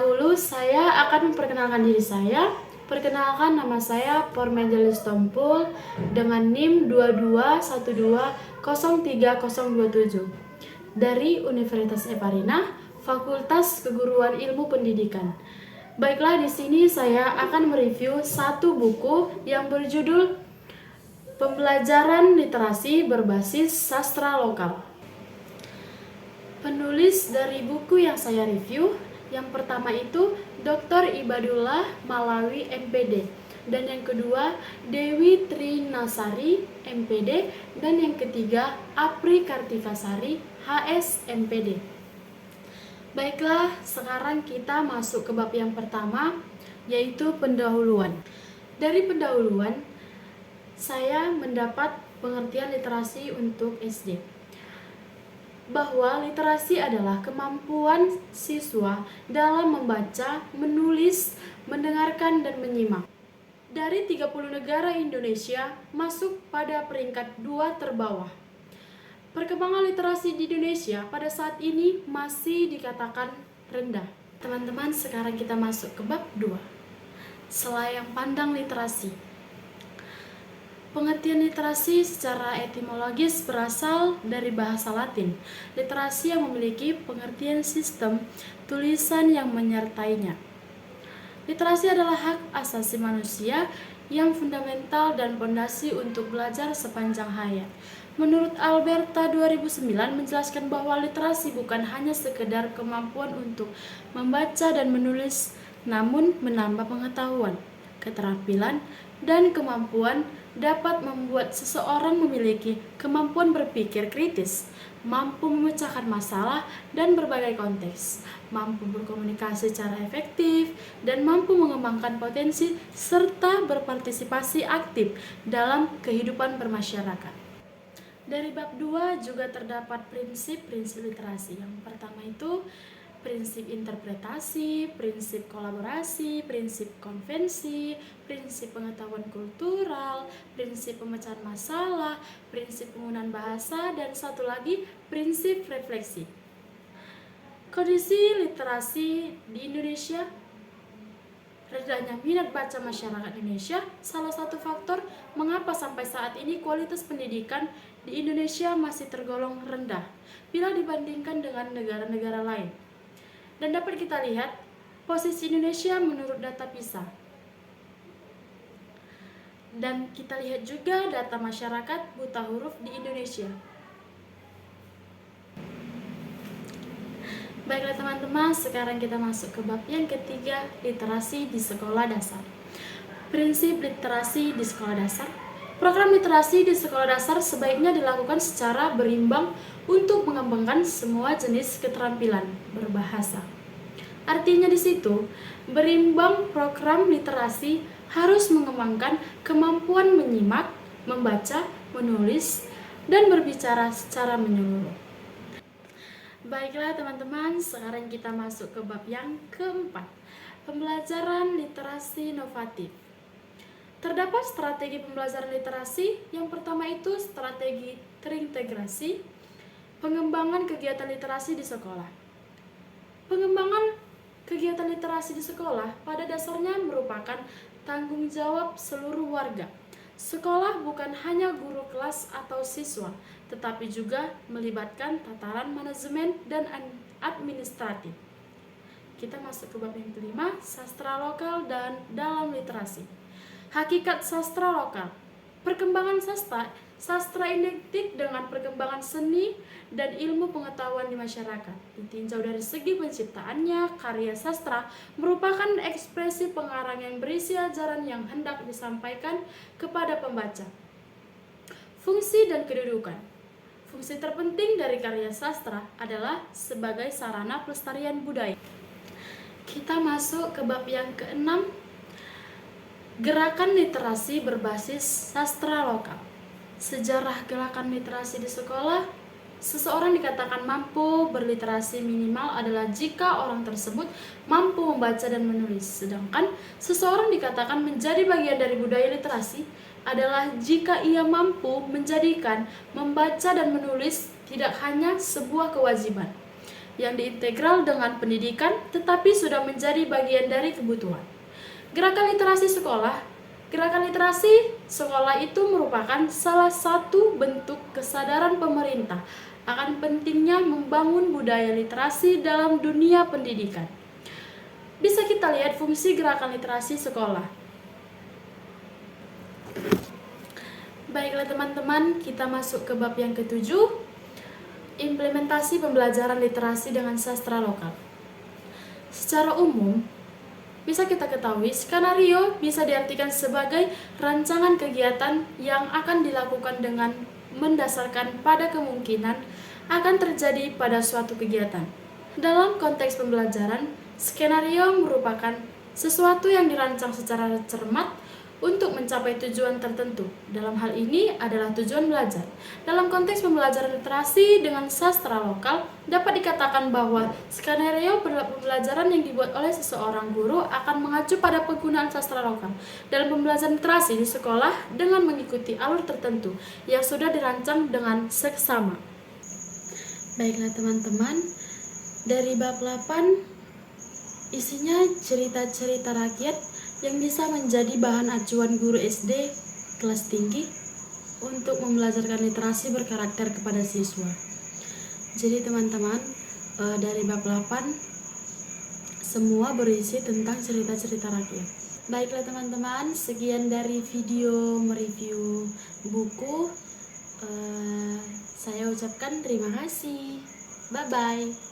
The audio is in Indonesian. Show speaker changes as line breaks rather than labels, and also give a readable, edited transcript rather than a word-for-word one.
dahulu saya akan memperkenalkan diri saya. Perkenalkan, nama saya Pormejelis Tompul dengan NIM 2212030027 dari Universitas Eparina, Fakultas Keguruan Ilmu Pendidikan. Baiklah, di sini saya akan mereview satu buku yang berjudul Pembelajaran Literasi Berbasis Sastra Lokal. Penulis dari buku yang saya review, yang pertama itu Dr. Ibadullah Malawi MPD, dan yang kedua Dewi Trinasari MPD, dan yang ketiga Apri Kartikasari HS MPD. Baiklah, sekarang kita masuk ke bab yang pertama, yaitu pendahuluan. Dari pendahuluan, saya mendapat pengertian literasi untuk SD, bahwa literasi adalah kemampuan siswa dalam membaca, menulis, mendengarkan, dan menyimak. Dari 30 negara, Indonesia masuk pada peringkat 2 terbawah. Perkembangan literasi di Indonesia pada saat ini masih dikatakan rendah. Teman-teman, sekarang kita masuk ke bab 2. Selayang pandang literasi. Pengertian literasi secara etimologis berasal dari bahasa Latin. Literasi yang memiliki pengertian sistem tulisan yang menyertainya. Literasi adalah hak asasi manusia yang fundamental dan fondasi untuk belajar sepanjang hayat. Menurut Alberta 2009 menjelaskan bahwa literasi bukan hanya sekedar kemampuan untuk membaca dan menulis, namun menambah pengetahuan, keterampilan, dan kemampuan dapat membuat seseorang memiliki kemampuan berpikir kritis, mampu memecahkan masalah dan berbagai konteks, mampu berkomunikasi secara efektif, dan mampu mengembangkan potensi serta berpartisipasi aktif dalam kehidupan bermasyarakat. Dari bab 2 juga terdapat prinsip-prinsip literasi. Yang pertama itu prinsip interpretasi, prinsip kolaborasi, prinsip konvensi, prinsip pengetahuan kultural, prinsip pemecahan masalah, prinsip penggunaan bahasa, dan satu lagi prinsip refleksi. Kondisi literasi di Indonesia, rendahnya minat baca masyarakat Indonesia, salah satu faktor mengapa sampai saat ini kualitas pendidikan di Indonesia masih tergolong rendah bila dibandingkan dengan negara-negara lain. Dan dapat kita lihat posisi Indonesia menurut data PISA. Dan kita lihat juga data masyarakat buta huruf di Indonesia. Baiklah teman-teman, sekarang kita masuk ke bab yang ketiga, literasi di sekolah dasar. Prinsip literasi di sekolah dasar. Program literasi di sekolah dasar sebaiknya dilakukan secara berimbang untuk mengembangkan semua jenis keterampilan berbahasa. Artinya di situ, berimbang program literasi harus mengembangkan kemampuan menyimak, membaca, menulis, dan berbicara secara menyeluruh. Baiklah teman-teman, sekarang kita masuk ke bab yang keempat, pembelajaran literasi inovatif. Terdapat strategi pembelajaran literasi. Yang pertama itu strategi terintegrasi, pengembangan kegiatan literasi di sekolah. Pengembangan kegiatan literasi di sekolah pada dasarnya merupakan tanggung jawab seluruh warga. Sekolah bukan hanya guru kelas atau siswa, tetapi juga melibatkan tataran manajemen dan administratif. Kita masuk ke bab yang kelima, sastra lokal dan dalam literasi. Hakikat sastra lokal. Perkembangan sastra identik dengan perkembangan seni dan ilmu pengetahuan di masyarakat. Ditinjau dari segi penciptaannya, karya sastra merupakan ekspresi pengarang yang berisi ajaran yang hendak disampaikan kepada pembaca. Fungsi dan kedudukan. Fungsi terpenting dari karya sastra adalah sebagai sarana pelestarian budaya. Kita masuk ke bab yang keenam, gerakan literasi berbasis sastra lokal. Sejarah gerakan literasi di sekolah. Seseorang dikatakan mampu berliterasi minimal adalah jika orang tersebut mampu membaca dan menulis. Sedangkan seseorang dikatakan menjadi bagian dari budaya literasi adalah jika ia mampu menjadikan membaca dan menulis tidak hanya sebuah kewajiban, yang diintegral dengan pendidikan tetapi sudah menjadi bagian dari kebutuhan. Gerakan literasi sekolah. Gerakan literasi sekolah itu merupakan salah satu bentuk kesadaran pemerintah akan pentingnya membangun budaya literasi dalam dunia pendidikan. Bisa kita lihat fungsi gerakan literasi sekolah. Baiklah teman-teman, kita masuk ke bab yang ke-7. Implementasi pembelajaran literasi dengan sastra lokal. Secara umum, bisa kita ketahui, skenario bisa diartikan sebagai rancangan kegiatan yang akan dilakukan dengan mendasarkan pada kemungkinan akan terjadi pada suatu kegiatan. Dalam konteks pembelajaran, skenario merupakan sesuatu yang dirancang secara cermat untuk mencapai tujuan tertentu. Dalam hal ini adalah tujuan belajar. Dalam konteks pembelajaran literasi dengan sastra lokal, dapat dikatakan bahwa skenario pembelajaran yang dibuat oleh seseorang guru akan mengacu pada penggunaan sastra lokal dalam pembelajaran literasi di sekolah dengan mengikuti alur tertentu yang sudah dirancang dengan seksama. Baiklah teman-teman, dari bab 8 isinya cerita-cerita rakyat yang bisa menjadi bahan acuan guru SD kelas tinggi untuk membelajarkan literasi berkarakter kepada siswa. Jadi teman-teman, dari bab 8 semua berisi tentang cerita-cerita rakyat. Baiklah teman-teman, sekian dari video mereview buku. Saya ucapkan terima kasih. Bye-bye.